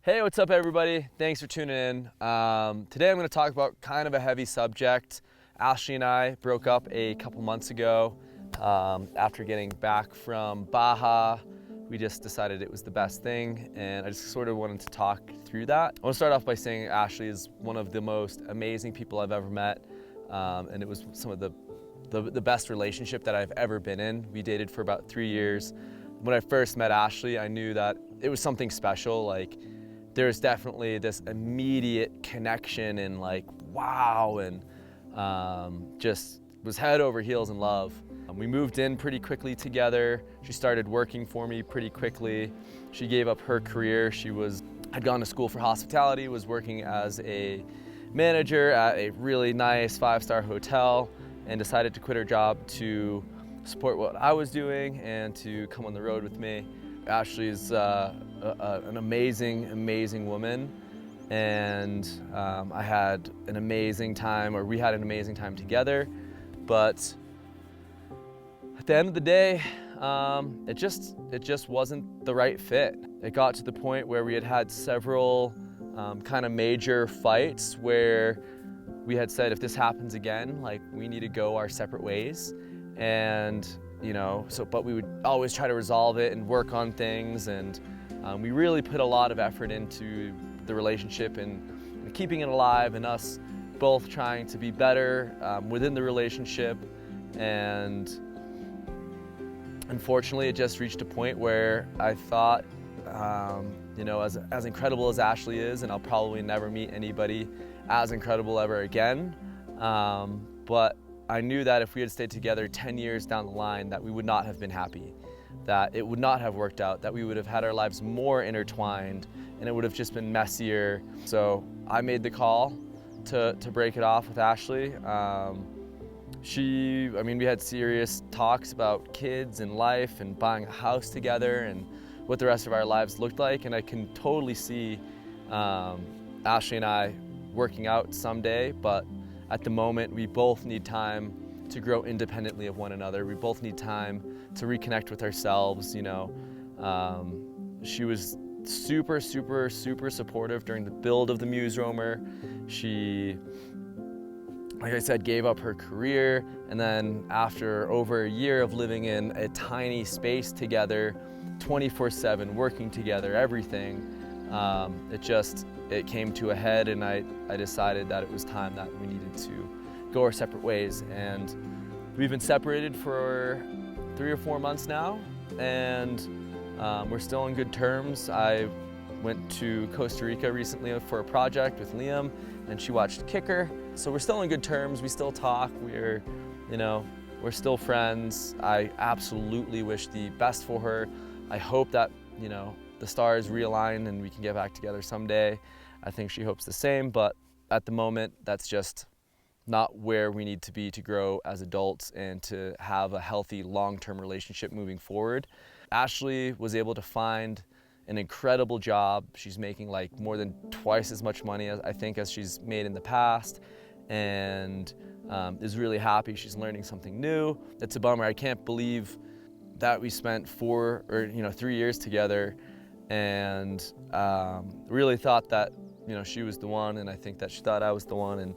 Hey, what's up everybody? Thanks for tuning in. Today I'm going to talk about kind of a heavy subject. Ashley and I broke up a couple months ago. After getting back from Baja, we just decided it was the best thing, and I just sort of wanted to talk through that. I want to start off by saying Ashley is one of the most amazing people I've ever met, and it was some of the best relationship that I've ever been in. We dated for about 3 years. When I first met Ashley, I knew that it was something special. Like, there's definitely this immediate connection and like, wow, and just was head over heels in love. We moved in pretty quickly together. She started working for me pretty quickly. She gave up her career. Had gone to school for hospitality, was working as a manager at a really nice 5-star hotel, and decided to quit her job to support what I was doing and to come on the road with me. Ashley's an amazing woman, and we had an amazing time together. But at the end of the day, it just wasn't the right fit. It got to the point where we had several kind of major fights where we had said, if this happens again, like, we need to go our separate ways. And but we would always try to resolve it and work on things, and we really put a lot of effort into the relationship and keeping it alive, and us both trying to be better within the relationship. And unfortunately, it just reached a point where I thought, as incredible as Ashley is, and I'll probably never meet anybody as incredible ever again, but I knew that if we had stayed together 10 years down the line, that we would not have been happy, that it would not have worked out, that we would have had our lives more intertwined, and it would have just been messier. So I made the call to break it off with Ashley. We had serious talks about kids and life and buying a house together and what the rest of our lives looked like, and I can totally see Ashley and I working out someday, but at the moment, we both need time to grow independently of one another. We both need time to reconnect with ourselves. She was super supportive during the build of the Muse roamer. She, like I said, gave up her career, and then after over a year of living in a tiny space together, 24/7, working together, everything, it came to a head, and I decided that it was time that we needed to go our separate ways. And we've been separated for 3 or 4 months now, and we're still on good terms. I went to Costa Rica recently for a project with Liam, and she watched Kicker. So we're still on good terms. We still talk. We're still friends. I absolutely wish the best for her. I hope that, the stars realign and we can get back together someday. I think she hopes the same, but at the moment, that's just not where we need to be to grow as adults and to have a healthy long-term relationship moving forward. Ashley was able to find an incredible job. She's making like more than twice as much money as she's made in the past, and is really happy. She's learning something new. It's a bummer. I can't believe that we spent 3 years together, and really thought that she was the one, and I think that she thought I was the one, and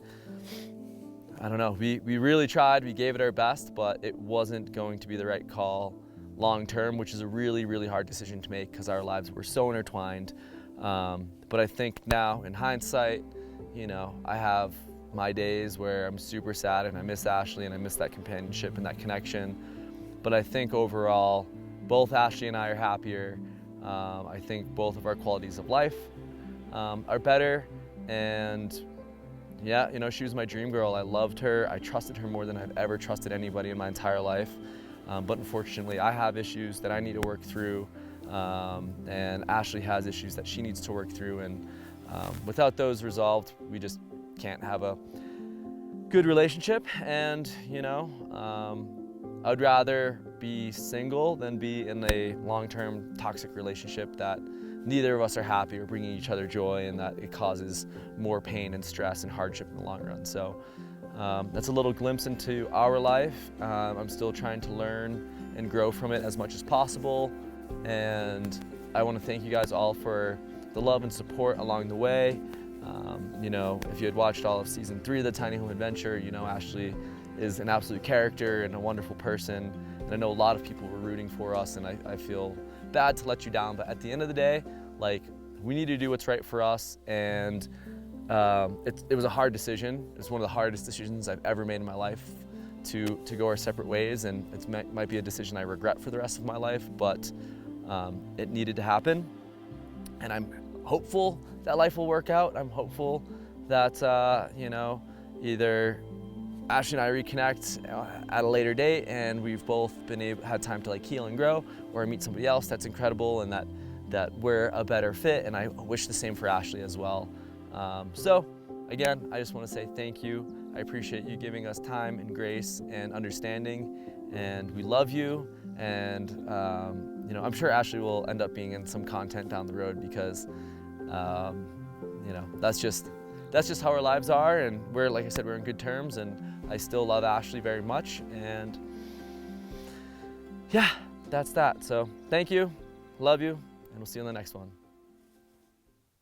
I don't know, we really tried, we gave it our best, but it wasn't going to be the right call long term, which is a really hard decision to make because our lives were so intertwined. But I think now, in hindsight, I have my days where I'm super sad and I miss Ashley and I miss that companionship and that connection. But I think overall, both Ashley and I are happier. I think both of our qualities of life are better, and yeah, she was my dream girl. I loved her. I trusted her more than I've ever trusted anybody in my entire life. But unfortunately, I have issues that I need to work through, and Ashley has issues that she needs to work through, and without those resolved, we just can't have a good relationship. And I'd rather be single than be in a long-term toxic relationship that neither of us are happy or bringing each other joy, and that it causes more pain and stress and hardship in the long run. So that's a little glimpse into our life. I'm still trying to learn and grow from it as much as possible, and I want to thank you guys all for the love and support along the way. You know, if you had watched all of season 3 of the Tiny Home Adventure, you know Ashley is an absolute character and a wonderful person. And I know a lot of people were rooting for us, and I feel bad to let you down, but at the end of the day, like, we need to do what's right for us. And it was a hard decision. It's one of the hardest decisions I've ever made in my life to go our separate ways, and it might be a decision I regret for the rest of my life, but it needed to happen. And I'm hopeful that life will work out. I'm hopeful that, you know, either Ashley and I reconnect at a later date and we've both had time to like heal and grow, or I meet somebody else that's incredible and that we're a better fit, and I wish the same for Ashley as well. So again, I just want to say thank you. I appreciate you giving us time and grace and understanding, and we love you. And you know, I'm sure Ashley will end up being in some content down the road because you know, that's just how our lives are, and we're, like I said, we're in good terms, and I still love Ashley very much. And yeah, that's that. So thank you, love you, and we'll see you in the next one.